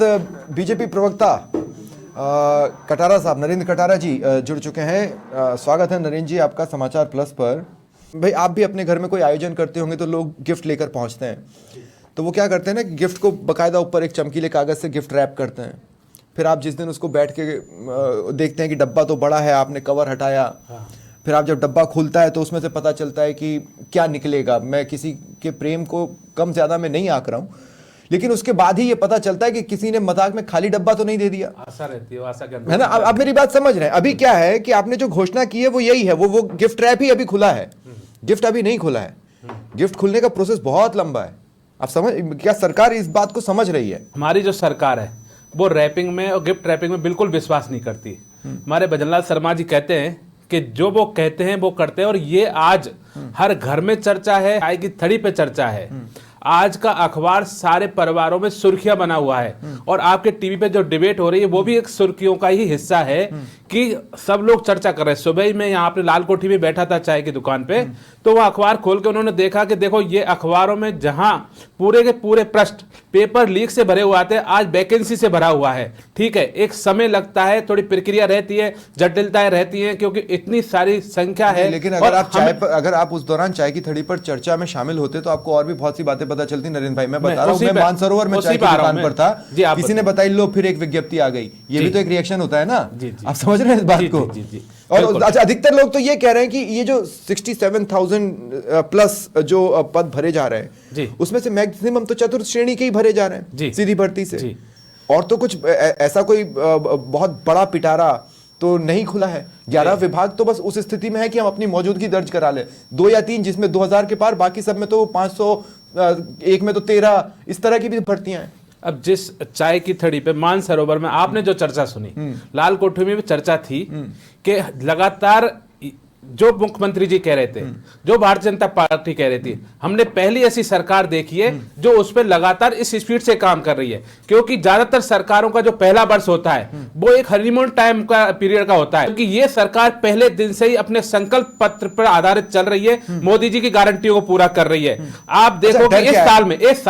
साथ बीजेपी प्रवक्ता कटारा साहब, नरेंद्र कटारा जी जुड़ चुके हैं। स्वागत है नरेंद्र जी आपका समाचार प्लस पर। भाई, आप भी अपने घर में कोई आयोजन करते होंगे तो लोग गिफ्ट लेकर पहुंचते हैं, तो वो क्या करते हैं ना कि गिफ्ट को बकायदा ऊपर एक चमकीले कागज़ से गिफ्ट रैप करते हैं। फिर आप जिस दिन उसको बैठ के देखते हैं कि डब्बा तो बड़ा है, आपने कवर हटाया, फिर आप जब डब्बा खुलता है तो उसमें से पता चलता है कि क्या निकलेगा। मैं किसी के प्रेम को कम ज़्यादा में नहीं आंक रहा हूँ, लेकिन उसके बाद ही ये पता चलता है कि किसी ने मजाक में खाली डब्बा तो नहीं दे दिया। आशा रहती है, आशा है ना। अब मेरी बात समझ रहे हैं। अभी क्या है कि आपने जो घोषणा की है वो यही है, वो गिफ्ट रैप ही अभी खुला है, गिफ्ट अभी नहीं खुला है। गिफ्ट खुलने का प्रोसेस बहुत लंबा है। आप समझ, क्या सरकार इस बात को समझ रही है? हमारी जो सरकार है वो रैपिंग में और गिफ्ट रैपिंग में बिल्कुल विश्वास नहीं करती। हमारे भजनलाल शर्मा जी कहते हैं कि जो वो कहते हैं वो करते हैं, और ये आज हर घर में चर्चा है, चाय की थड़ी पे चर्चा है। आज का अखबार सारे परिवारों में सुर्खियां बना हुआ है, और आपके टीवी पे जो डिबेट हो रही है वो भी एक सुर्खियों का ही हिस्सा है कि सब लोग चर्चा कर रहे हैं। सुबह ही मैं यहाँ पे लाल कोठी में बैठा था चाय की दुकान पे, तो वह अखबार खोल के उन्होंने देखा कि देखो ये अखबारों में जहां पूरे के पूरे पृष्ठ पेपर लीक से भरे हुए आते हैं, आज वैकेंसी से भरा हुआ है। ठीक है, एक समय लगता है, थोड़ी प्रक्रिया रहती है, जटिलताएं रहती हैं, क्योंकि इतनी सारी संख्या है। लेकिन अगर आप उस दौरान चाय की थड़ी पर चर्चा में शामिल होते तो आपको और भी बहुत सी बातें पता चलती। नरेंद्र भाई, मैं बता रहा हूँ, मैं मानसरोवर में चाय की दुकान पर था, किसी ने बताई लो फिर एक विज्ञप्ति आ गई। ये भी तो एक रिएक्शन होता है ना। आप समझ रहे हैं इस बात को? और अच्छा, अधिकतर लोग तो ये कह रहे हैं कि ये जो 67,000 प्लस जो पद भरे जा रहे हैं उसमें से मैक्सिमम तो चतुर्थ श्रेणी के ही भरे जा रहे हैं सीधी भर्ती से, और तो कुछ ऐसा कोई बहुत बड़ा पिटारा तो नहीं खुला है। 11 विभाग तो बस उस स्थिति में है कि हम अपनी मौजूदगी दर्ज करा ले, 2 या 3 जिसमें 2000 के पार, बाकी सब में तो 500, एक में तो 13, इस तरह की भी भर्तियां हैं। अब जिस चाय की थड़ी पे मानसरोवर में आपने जो चर्चा सुनी, लाल कोठी में भी चर्चा थी कि लगातार जो मुख्यमंत्री जी कह रहे थे, जो भारतीय जनता पार्टी कह रही थी, हमने पहली ऐसी सरकार देखी है जो उस पर लगातार इस स्पीड से काम कर रही है। क्योंकि ज्यादातर सरकारों का जो पहला वर्ष होता है वो एक हनीमून टाइम का पीरियड का होता है, क्योंकि ये सरकार पहले दिन से ही अपने संकल्प पत्र पर आधारित चल रही है, मोदी जी की गारंटियों को पूरा कर रही है। आप देखो कि इस साल में एक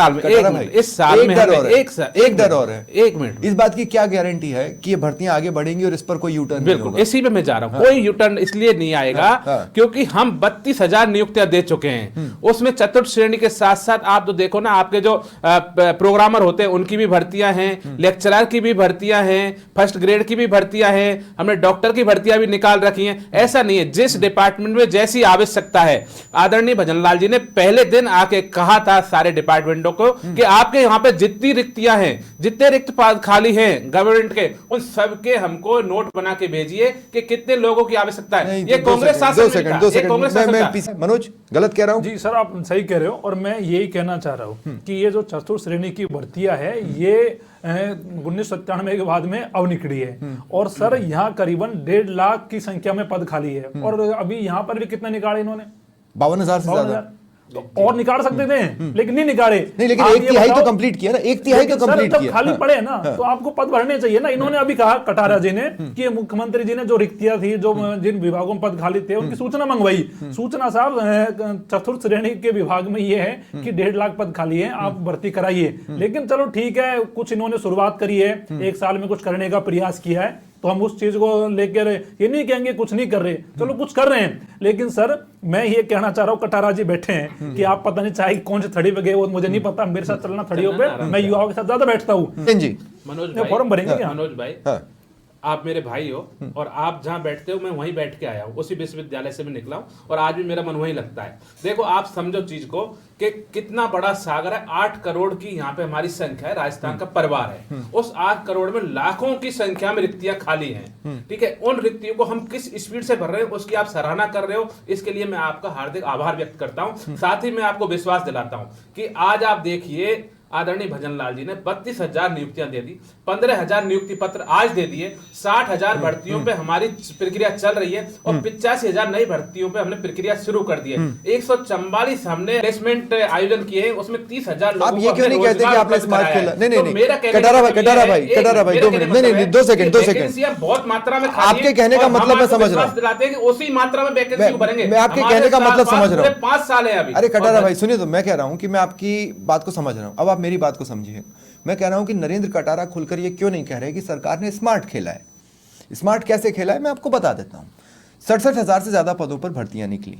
डर और है, एक मिनट, इस बात की क्या गारंटी है कि ये भर्तियां आगे बढ़ेंगी और इस पर कोई यूटर्न? बिल्कुल, इसी पे मैं जा रहा हूं। कोई यूटर्न इसलिए नहीं आएगा क्योंकि हम 32,000 नियुक्तियां दे चुके हैं। उसमें चतुर्थ श्रेणी के साथ साथ आप तो देखो ना, आपके जो प्रोग्रामर होते हैं उनकी भी भर्तियां हैं, लेक्चरर की भी भर्तियां हैं, फर्स्ट ग्रेड की भी भर्तियां हैं, हमने डॉक्टर की भर्तियां भी निकाल रखी हैं। ऐसा नहीं है, जिस डिपार्टमेंट में जैसी आवश्यकता है, आदरणीय भजनलाल जी ने पहले दिन आके कहा था सारे डिपार्टमेंटों को कि आपके यहाँ पे जितनी रिक्तियां हैं, जितने रिक्त पद खाली हैं गवर्नमेंट के, उन सबके हमको नोट बना के भेजिए कि कितने लोगों की आवश्यकता है। ये कांग्रेस दो सेकंड मनोज, गलत कह रहा हूं? जी सर, आप सही कह रहे हो, और मैं यही कहना चाह रहा हूं कि ये जो चतुर्थ श्रेणी की भर्तियां है ये 1997 के बाद में अब निकली है, और सर यहाँ करीबन 1.5 लाख की संख्या में पद खाली है, और अभी यहाँ पर भी कितना निकाले इन्होंने? 52,000 से ज्यादा और निकाल सकते थे, लेकिन नहीं निकाले। नहीं, लेकिन 1/3 तो कंप्लीट किया ना, 1/3 तो कंप्लीट किया। खाली पड़े ना, तो आपको पद भरने चाहिए ना। इन्होंने अभी कहा कटारा जी ने कि मुख्यमंत्री जी ने जो रिक्तियां थी, जो जिन विभागों में पद खाली थे, उनकी सूचना मंगवाई। सूचना साहब चतुर्थ श्रेणी के विभाग में ये है कि 1.5 लाख पद खाली है, आप भर्ती कराइए। लेकिन चलो ठीक है, कुछ इन्होंने शुरुआत करी है, एक साल में कुछ करने का प्रयास किया है, तो हम उस चीज को लेकर ये नहीं कहेंगे कुछ नहीं कर रहे, चलो कुछ कर रहे हैं। लेकिन सर मैं ये कहना चाह रहा हूँ, कटारा जी बैठे हैं कि आप पता नहीं चाहे कौन सी थड़ी पे गए, वो मुझे नहीं पता, मेरे साथ चलना थड़ियों पे, मैं युवाओं के साथ ज्यादा बैठता हूँ। फॉर्म भरेंगे क्या? मनोज भाई, आप मेरे भाई हो, और आप जहां बैठते हो मैं वहीं बैठ के आया हूं, उसी विश्वविद्यालय से मैं निकला हूं, और आज भी मेरा मन वहीं लगता है। देखो, आप समझो चीज को कि कितना बड़ा सागर है। 8 करोड़ की यहाँ पे हमारी संख्या है, राजस्थान का परिवार है। उस 8 करोड़ में लाखों की संख्या में रिक्तियां खाली हैं। ठीक है, उन रिक्तियों को हम किस स्पीड से भर रहे हैं उसकी आप सराहना कर रहे हो, इसके लिए मैं आपका हार्दिक आभार व्यक्त करता हूं। साथ ही मैं आपको विश्वास दिलाता हूं कि आज आप देखिए, आदरणीय भजनलाल जी ने 32,000 नियुक्तियां दे दी, 15,000 नियुक्ति पत्र आज दे दिए, 60,000 भर्तियों पे हमारी प्रक्रिया चल रही है, और 85,000 नई भर्तियों पे हमने प्रक्रिया शुरू कर दी है। 144 हमने प्लेसमेंट आयोजन किए हैं, उसमें 30,000 लोगों को। आप ये क्यों नहीं कहते कि आपने स्मार्ट खेला? नहीं, कटारा भाई 2 मिनट, नहीं 2 सेकंड, बहुत मात्रा में आपके कहने का मतलब मैं समझ रहा हूँ, दिलाते हैं कि उसी मात्रा में वैकेंसी भरेंगे। मैं आपके कहने का मतलब समझ रहा हूँ, 5 साल है अभी। अरे कटारा भाई सुनिए, तो मैं कह रहा हूँ कि मैं आपकी बात को समझ रहा हूँ, अब आप मेरी बात को समझिए। मैं कह रहा हूं कि नरेंद्र कटारा खुलकर ये क्यों नहीं कह रहे कि सरकार ने स्मार्ट खेला है। स्मार्ट कैसे खेला है मैं आपको बता देता हूं। 67,000 से ज्यादा पदों पर भर्तियां निकली,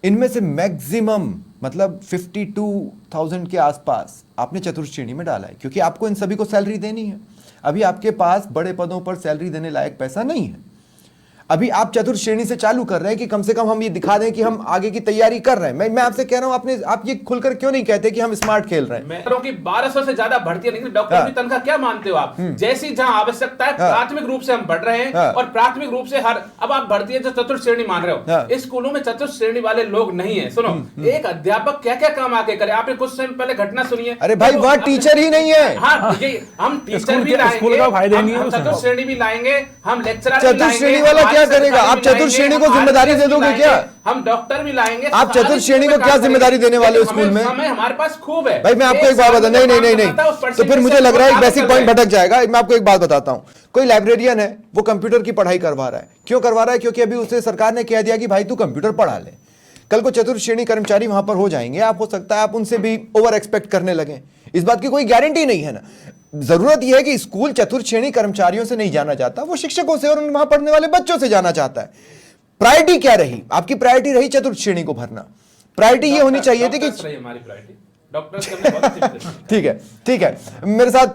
इनमें से मैक्सिमम मतलब 52,000 के आसपास आपने चतुर्थ श्रेणी में डाला है, क्योंकि आपको इन सभी को सैलरी देनी है। अभी आपके पास बड़े पदों पर सैलरी देने लायक पैसा नहीं है। अभी आप चतुर्थ श्रेणी से चालू कर रहे हैं कि कम से कम हम ये दिखा दें कि हम आगे की तैयारी कर रहे हैं। मैं आपसे कह रहा हूं, आप ये खुलकर क्यों नहीं कहते कि हम स्मार्ट खेल रहे हैं? मैं कह रहा हूं कि 1200 से ज्यादा भर्तियां निकली। डॉक्टर की तनख्वाह क्या मानते हो आप? जैसी जहां आवश्यकता है प्राथमिक रूप से हम बढ़ रहे हैं और प्राथमिक रूप से अब आप भर्तियां जो चतुर्थ श्रेणी मान रहे हो, स्कूलों में चतुर्थ श्रेणी वाले लोग नहीं है। सुनो, एक अध्यापक क्या क्या काम आके करे, आपने कुछ समय पहले घटना सुनी है। अरे भाई वहां टीचर ही नहीं है। हाँ, हम टीचर भी लाएंगे, चतुर्थ श्रेणी भी लाएंगे, हम लेक्चरर। चतुर्थ श्रेणी वाला क्या करेगा? आप चतुर्थ श्रेणी को जिम्मेदारी दे दोगे क्या? हम डॉक्टर भी लाएंगे। आप चतुर्थ श्रेणी को क्या जिम्मेदारी देने वाले हो स्कूल में? समय हमारे पास खूब है भाई। मैं आपको एक बात बता, नहीं, तो फिर मुझे लग रहा है एक बेसिक पॉइंट भटक जाएगा। मैं आपको एक बात बताता हूं, कोई लाइब्रेरियन है, वो कंप्यूटर की पढ़ाई करवा रहा है। क्यों करवा रहा है? क्योंकि अभी उसे सरकार ने कह दिया कि भाई तू कंप्यूटर पढ़ा ले। कल को चतुर्थ श्रेणी कर्मचारी वहां पर हो जाएंगे, आप हो सकता है आप उनसे भी ओवर एक्सपेक्ट करने लगे। इस बात की कोई गारंटी नहीं है ना। जरूरत यह है कि स्कूल चतुर्थ श्रेणी कर्मचारियों से नहीं जाना चाहता, वो शिक्षकों से और वहां पढ़ने वाले बच्चों से जाना चाहता है। प्रायोरिटी क्या रही? आपकी प्रायोरिटी रही चतुर्थ श्रेणी को भरना। प्रायोरिटी ये होनी चाहिए थी कि हमारी प्रायोरिटी डॉक्टर। ठीक है। मेरे साथ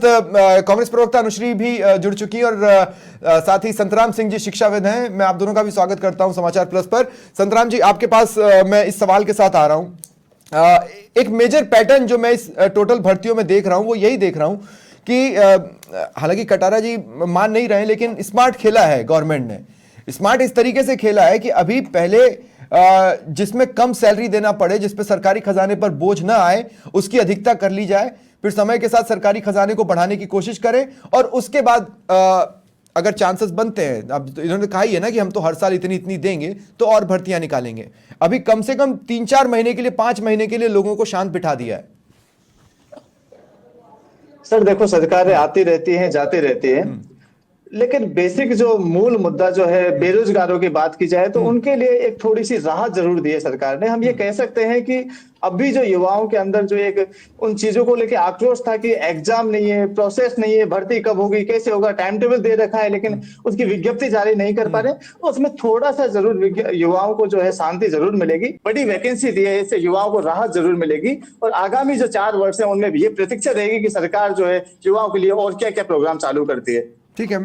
कांग्रेस प्रवक्ता अनुश्री भी जुड़ चुकी है और साथ ही संतराम सिंह जी शिक्षाविद हैं। मैं आप दोनों का भी स्वागत करता हूं समाचार प्लस पर। संतराम जी, आपके पास मैं इस सवाल के साथ आ रहा हूं। एक मेजर पैटर्न जो मैं इस टोटल भर्तियों में देख रहा हूं वो यही देख रहा हूं कि हालांकि कटारा जी मान नहीं रहे, लेकिन स्मार्ट खेला है गवर्नमेंट ने। स्मार्ट इस तरीके से खेला है कि अभी पहले जिसमें कम सैलरी देना पड़े, जिस पे सरकारी खजाने पर बोझ ना आए, उसकी अधिकता कर ली जाए, फिर समय के साथ सरकारी खजाने को बढ़ाने की कोशिश करें और उसके बाद अगर चांसेस बनते हैं, अब इन्होंने कहा ही है ना कि हम तो हर साल इतनी इतनी देंगे, तो और भर्तियां निकालेंगे। अभी कम से कम 3-4 महीने के लिए, 5 महीने के लिए लोगों को शांत बिठा दिया है। सर देखो, सरकारें आती रहती हैं, जाती रहती हैं, लेकिन बेसिक जो मूल मुद्दा जो है बेरोजगारों की बात की जाए तो उनके लिए एक थोड़ी सी राहत जरूर दी है सरकार ने। हम ये कह सकते हैं कि अभी जो युवाओं के अंदर जो एक उन चीजों को लेकर आक्रोश था कि एग्जाम नहीं है, प्रोसेस नहीं है, भर्ती कब होगी, कैसे होगा, टाइम टेबल दे रखा है लेकिन उसकी विज्ञप्ति जारी नहीं कर पा रहे, उसमें थोड़ा सा जरूर युवाओं को जो है शांति जरूर मिलेगी। बड़ी वैकेंसी दी है, इससे युवाओं को राहत जरूर मिलेगी और आगामी जो 4 वर्ष है उनमें भी ये प्रतीक्षा रहेगी कि सरकार जो है युवाओं के लिए और क्या क्या प्रोग्राम चालू करती है। ठीक है,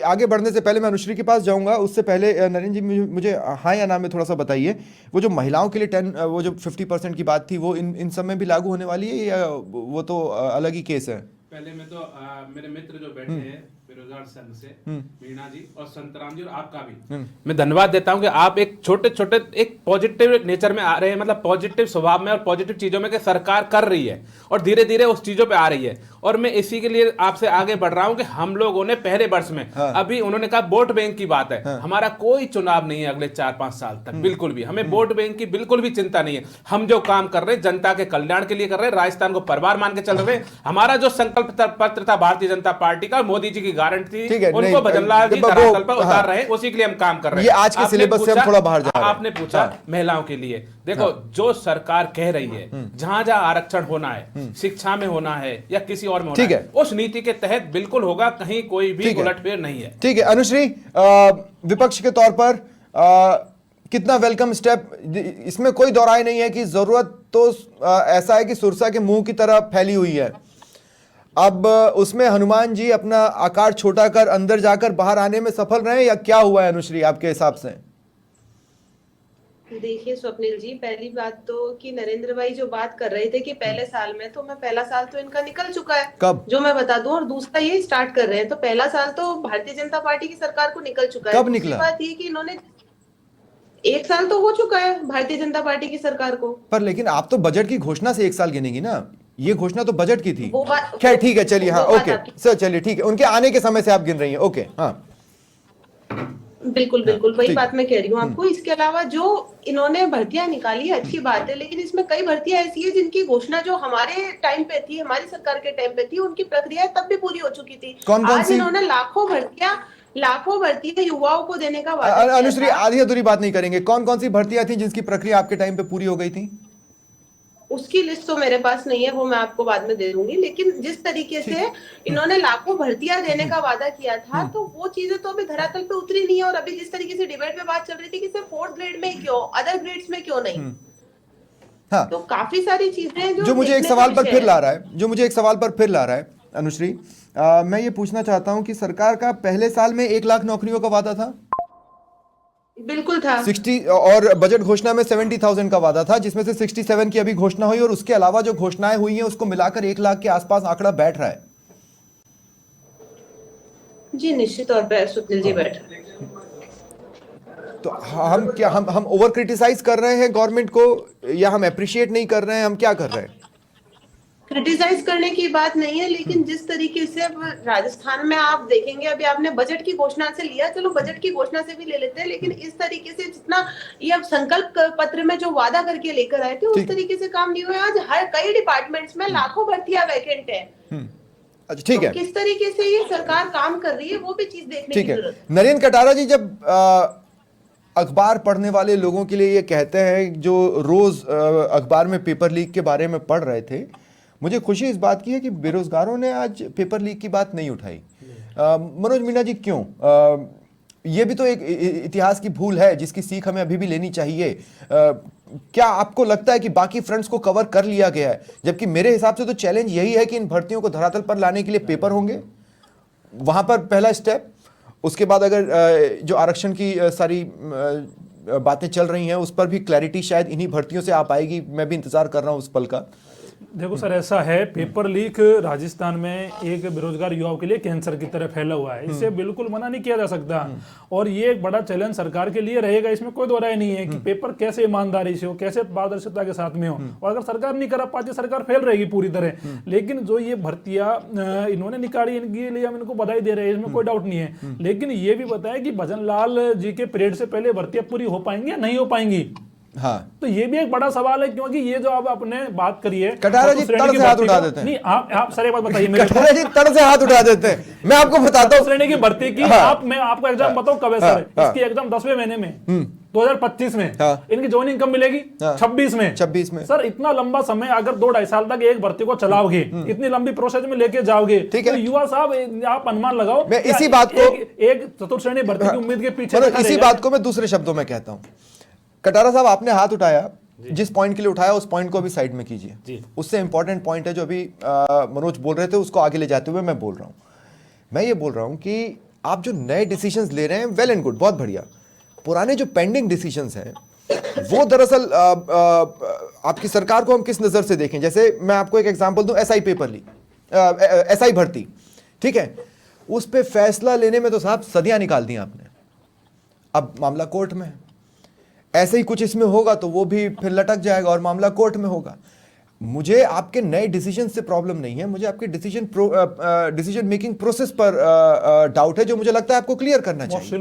आगे बढ़ने से पहले मैं अनुश्री के पास जाऊंगा। उससे पहले नरेंद्र जी मुझे हाँ या ना में थोड़ा सा बताइए, वो जो महिलाओं के लिए वो जो 50% की बात थी, वो इन सब में भी लागू होने वाली है या वो तो अलग ही केस है? पहले में तो मेरे मित्र जो बैठे हैं बेरोजगार संघ से, मीणा जी और संतराम जी और आपका भी मैं धन्यवाद देता हूं कि आप एक छोटे छोटे एक पॉजिटिव नेचर में आ रहे हैं, मतलब पॉजिटिव स्वभाव में और पॉजिटिव चीजों में कि सरकार कर रही है और धीरे धीरे उस चीजों पे आ रही है। और मैं इसी के लिए आपसे आगे बढ़ रहा हूं कि हम लोगों ने पहले वर्ष में अभी उन्होंने कहा वोट बैंक की बात है, हमारा कोई चुनाव नहीं है अगले 4-5 साल तक, बिल्कुल भी हमें वोट बैंक की बिल्कुल भी चिंता नहीं है। हम जो काम कर रहे हैं जनता के कल्याण के लिए कर रहे हैं, राजस्थान को परिवार मान के चल रहे हैं। हमारा जो संकल्प पत्र था भारतीय जनता पार्टी का, मोदी जी की गारंटी थी, उनको भजनलाल जी धरातल पर उतार रहे हैं, उसी के लिए हम काम कर रहे हैं। ये आज के सिलेबस से हम थोड़ा बाहर जा रहे हैं। आपने पूछा महिलाओं के लिए, देखो जो सरकार कह रही है जहां जहां आरक्षण होना है, शिक्षा में होना है या किसी और में होना है, उस नीति के तहत बिल्कुल होगा, कहीं कोई भी उलटफेर नहीं है। ठीक है अनुश्री, विपक्ष के तौर पर कितना वेलकम स्टेप, इसमें कोई दो राय नहीं है कि जरूरत तो ऐसा है कि सुरसा के मुंह की तरह फैली हुई है। अब उसमें हनुमान जी अपना आकार छोटा कर अंदर जाकर बाहर आने में सफल रहे या क्या हुआ है अनुश्री आपके हिसाब से? देखिए स्वप्निल जी, पहली बात तो कि नरेंद्र भाई जो बात कर रहे थे कि पहले साल में, तो मैं पहला साल तो इनका निकल चुका है, कब जो मैं बता दूं, और दूसरा ये स्टार्ट कर रहे हैं, तो पहला साल तो भारतीय जनता पार्टी की सरकार को निकल चुका है। कब निकला? बात ये कि इन्होंने 1 साल तो हो चुका है भारतीय जनता पार्टी की सरकार को। पर लेकिन आप तो बजट की घोषणा से 1 साल गिनेंगी ना, ये घोषणा तो बजट की थी। खैर ठीक है, चलिए हाँ ओके सर, चलिए ठीक है, उनके आने के समय से आप गिन रही हैं, ओके हाँ बिल्कुल बिल्कुल वही बात मैं कह रही हूँ आपको। इसके अलावा जो इन्होंने भर्तियां निकाली है अच्छी बात है, लेकिन इसमें कई भर्तियां ऐसी है जिनकी घोषणा जो हमारे टाइम पे थी, हमारी सरकार के टाइम पे थी, उनकी प्रक्रिया तब भी पूरी हो चुकी थी। आज इन्होंने लाखों भर्तियां युवाओं को देने का वादा किया। अनुश्री आधी अधूरी बात नहीं करेंगे, कौन कौन सी भर्तियां थी जिसकी प्रक्रिया आपके टाइम पे पूरी हो गई थी? उसकी लिस्ट तो मेरे पास नहीं है, वो मैं आपको बाद में दे दूंगी। लेकिन जिस तरीके से इन्होंने लाखों भर्तियां देने का वादा किया था, तो वो चीजें तो अभी धरातल पे उतरी नहीं है। और अभी जिस तरीके से डिबेट में बात चल रही थी कि सिर्फ 4th ग्रेड में क्यों, अदर ग्रेड्स में क्यों नहीं, हाँ, तो काफी सारी चीजें जो मुझे एक सवाल पर फिर ला रहा है अनुश्री, मैं ये पूछना चाहता हूं कि सरकार का पहले साल में 1 लाख नौकरियों का वादा था, बिल्कुल था 60, और बजट घोषणा में 70,000 का वादा था, जिसमें से 67 की अभी घोषणा हुई, और उसके अलावा जो घोषणाएं हुई हैं उसको मिलाकर 1 लाख के आसपास आंकड़ा बैठ रहा है। जी, निश्चित तौर पे सुनील जी बैठ। तो हम ओवर क्रिटिसाइज कर रहे हैं गवर्नमेंट को, या हम अप्रिशिएट नहीं कर रहे हैं, हम क्या कर रहे हैं? क्रिटिसाइज करने की बात नहीं है, लेकिन जिस तरीके से अब राजस्थान में आप देखेंगे, अभी आपने बजट की घोषणा से लिया, चलो बजट की घोषणा से भी ले लेते हैं, लेकिन इस तरीके से जितना ये अब संकल्प पत्र में जो वादा करके लेकर आए थे, उस तरीके से काम नहीं हुआ। आज हर कई डिपार्टमेंट्स में लाखों भर्तियां वैकेंट है। अच्छा, ठीक है, किस तरीके से ये सरकार काम कर रही है, वो भी चीज देखने की जरूरत है। नरेंद्र कटारा जी, जब अखबार पढ़ने वाले लोगों के लिए ये कहते हैं, जो रोज अखबार में पेपर लीक के बारे में पढ़ रहे थे, मुझे खुशी इस बात की है कि बेरोजगारों ने आज पेपर लीक की बात नहीं उठाई। मनोज मीणा जी, क्यों? ये भी तो एक इतिहास की भूल है जिसकी सीख हमें अभी भी लेनी चाहिए। क्या आपको लगता है कि बाकी फ्रंट्स को कवर कर लिया गया है? जबकि मेरे हिसाब से तो चैलेंज यही है कि इन भर्तियों को धरातल पर लाने के लिए पेपर होंगे, वहां पर पहला स्टेप। उसके बाद अगर जो आरक्षण की सारी बातें चल रही हैं उस पर भी क्लैरिटी शायद इन्हीं भर्तियों से आ पाएगी। मैं भी इंतजार कर रहा हूं उस पल का। देखो सर, ऐसा है, पेपर लीक राजस्थान में एक बेरोजगार युवाओं के लिए कैंसर की तरह फैला हुआ है, इसे बिल्कुल मना नहीं किया जा सकता। और ये एक बड़ा चैलेंज सरकार के लिए रहेगा, इसमें कोई दो राय नहीं है कि पेपर कैसे ईमानदारी से हो, कैसे पारदर्शिता के साथ में हो। और अगर सरकार नहीं करा पाती, सरकार फेल रहेगी पूरी तरह। लेकिन जो ये भर्तियां इन्होंने निकाली, इनके लिए हम इनको बधाई दे रहे हैं, इसमें कोई डाउट नहीं है। लेकिन ये भी बताया कि भजन लाल जी के पीरियड से पहले भर्तियां पूरी हो पाएंगी या नहीं हो पाएंगी। हाँ, तो ये भी एक बड़ा सवाल है, क्योंकि ये जो आप अपने बात करिए, कटारा जी तड़ से हाथ उठा देते हैं। नहीं, आप सर एक बात बताइए मेरे, कटारा जी तड़ से हाथ उठा देते हैं। मैं आपको बताता हूँ श्रेणी की भर्ती की, मैं आपको एग्जाम बताऊं कब है सर? इसकी एग्जाम 10वें महीने में 2025 में। इनकी ज्वाइनिंग कब मिलेगी? 26 में। सर, इतना लंबा समय अगर 2-2.5 साल तक एक भर्ती को चलाओगे, इतनी लंबी प्रोसेस में लेके जाओगे, तो युवा साहब आप अनुमान लगाओ। मैं इसी बात को एक चतुर्थ श्रेणी भर्ती की उम्मीद के पीछे, इसी बात को मैं दूसरे शब्दों में कहता हूँ। कटारा साहब, आपने हाथ उठाया, जिस पॉइंट के लिए उठाया उस पॉइंट को अभी साइड में कीजिए। उससे इंपॉर्टेंट पॉइंट है जो अभी मनोज बोल रहे थे, उसको आगे ले जाते हुए मैं बोल रहा हूं। मैं ये बोल रहा हूं कि आप जो नए डिसीजंस ले रहे हैं, वेल एंड गुड, बहुत बढ़िया। पुराने जो पेंडिंग डिसीजंस हैं वो दरअसल आपकी सरकार को हम किस नजर से देखें? जैसे मैं आपको एक एग्जांपल दूं, एसआई पेपर लीक, एसआई भर्ती, ठीक है, उस पर फैसला लेने में तो साहब सदियां निकाल दी आपने। अब मामला कोर्ट में है, ऐसे ही कुछ इसमें होगा तो वो भी फिर लटक जाएगा और मामला कोर्ट में होगा। मुझे आपके नए डिसीजन से प्रॉब्लम नहीं है, मुझे आपके डिसीजन मेकिंग प्रोसेस पर डाउट है, जो मुझे लगता है आपको क्लियर करना चाहिए।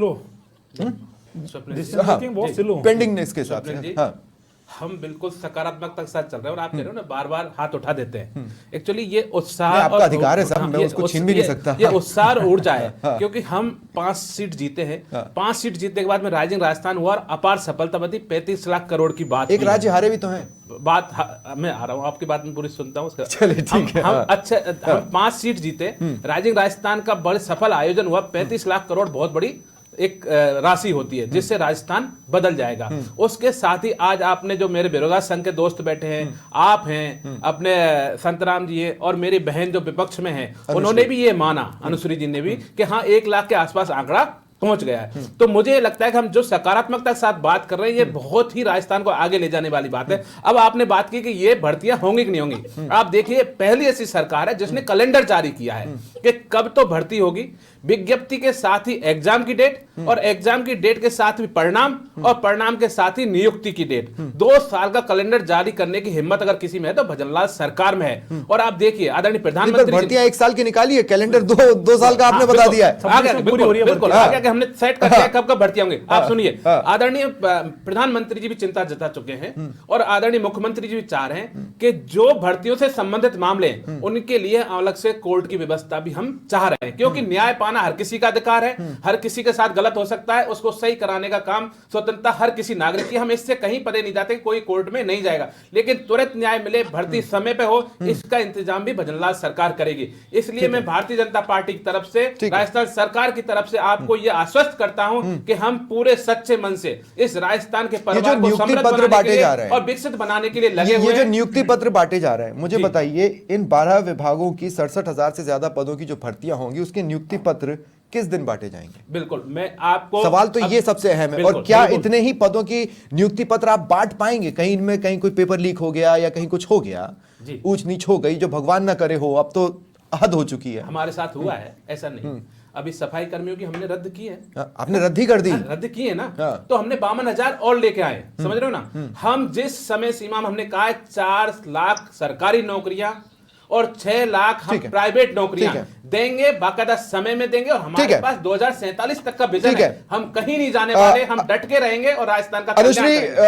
पेंडिंगनेस के हिसाब से। हाँ, हम बिल्कुल सकारात्मकता के साथ चल रहे हैं और आप कह रहे हो ना बार बार हाथ उठा देते हैं। एक्चुअली ये उत्साह आपका अधिकार है साहब, मैं उसको छीन भी नहीं सकता। ये उत्साह और ऊर्जा है, क्योंकि हम 5 सीट जीते हैं। 5 सीट जीतने के बाद में राइजिंग राजस्थान हुआ और अपार सफलता बनी। 35 लाख करोड़ की बात, एक राज्य हारे भी तो हैं। मैं आ रहा हूँ, आपकी बात में पूरी सुनता हूँ। चलिए ठीक है। हम 5 सीट जीते, राइजिंग राजस्थान का बड़े सफल आयोजन हुआ। 35 लाख करोड़ बहुत बड़ी एक राशि होती है जिससे राजस्थान बदल जाएगा। उसके साथ ही आज आपने जो मेरे बेरोजगार संघ के दोस्त बैठे हैं, आप हैं, अपने संतराम जी है, और मेरी बहन जो विपक्ष में है, उन्होंने भी ये माना, अनुश्री जी ने भी, कि हाँ 1 लाख के आसपास आंकड़ा पहुंच गया है। तो मुझे लगता है कि हम जो सकारात्मकता के साथ बात कर रहे हैं, ये बहुत ही राजस्थान को आगे ले जाने वाली बात है। अब आपने बात की कि ये भर्तियां होंगी कि नहीं होंगी। आप देखिए, पहली ऐसी सरकार है जिसने कैलेंडर जारी किया है कि कब तो भर्ती होगी, विज्ञप्ति के साथ ही एग्जाम की डेट, और एग्जाम की डेट के साथ ही परिणाम, और परिणाम के साथ ही नियुक्ति की डेट। 2 साल का कैलेंडर जारी करने की हिम्मत अगर किसी में है तो भजनलाल सरकार में है। और आप देखिए, आदरणीय प्रधानमंत्री भर्तियां 1 साल की निकाली है, कैलेंडर 2 साल का आपने बता दिया है। बिल्कुल आगे करके हमने सेट कर दिया कब कब भर्तियां होंगी। आप सुनिए, आदरणीय प्रधानमंत्री जी भी चिंता जता चुके हैं और आदरणीय मुख्यमंत्री जी भी चाह रहे हैं कि जो भर्तियों से संबंधित मामले हैं उनके लिए अलग से कोर्ट की व्यवस्था भी हम चाह रहे हैं, क्योंकि न्याय पाना हर किसी का अधिकार है, हर किसी के साथ गलत हो सकता है, उसको सही कराने का काम स्वतंत्रता हर किसी नागरिक की। हम इससे कहीं परे नहीं जाते, कोई कोर्ट में नहीं जाएगा, लेकिन तुरंत न्याय मिले, भर्ती समय पे हो, इसका इंतजाम भी भजनलाल सरकार करेगी। इसलिए मैं भारतीय जनता पार्टी की तरफ से, राजस्थान सरकार की तरफ से आपको यह आश्वस्त करता हूं कि हम पूरे सच्चे मन से इस राजस्थान के परिवार को समृद्ध बनाने के लिए और विकसित बनाने के लिए लगे हुए हैं। ये जो नियुक्ति पत्र बांटे जा रहे हैं, मुझे बताइए इन 12 विभागों की 67,000 से ज्यादा पदों की जो भर्तियां होंगी उसके नियुक्ति पत्र किस दिन बांटे जाएंगे? बिल्कुल, मैं आपको सवाल तो ये सबसे अहम है। और क्या इतने ही पदों की नियुक्ति पत्र आप बांट पाएंगे? कहीं इनमें कहीं कोई पेपर लीक हो गया या कहीं कुछ हो गया, ऊंच नीच हो गई, जो भगवान ना करे हो, अब तो हद हो चुकी है। हमारे साथ हुआ है, ऐसा नहीं। अभी सफाई कर्मियों की हमने रद्द की है। आपने रद्द ही कर दी? रद्द की है ना, तो हमने 52,000 और लेके आए, समझ रहे हो ना। हम जिस समय सीमा में हमने कहा 4 लाख सरकारी नौकरियां और 6 लाख हम प्राइवेट नौकरियां देंगे, बाकायदा समय में देंगे, और हमारे पास 2047 तक का विजन है। हम कहीं नहीं जाने वाले, हम डट के रहेंगे और राजस्थान का कल्याण करेंगे।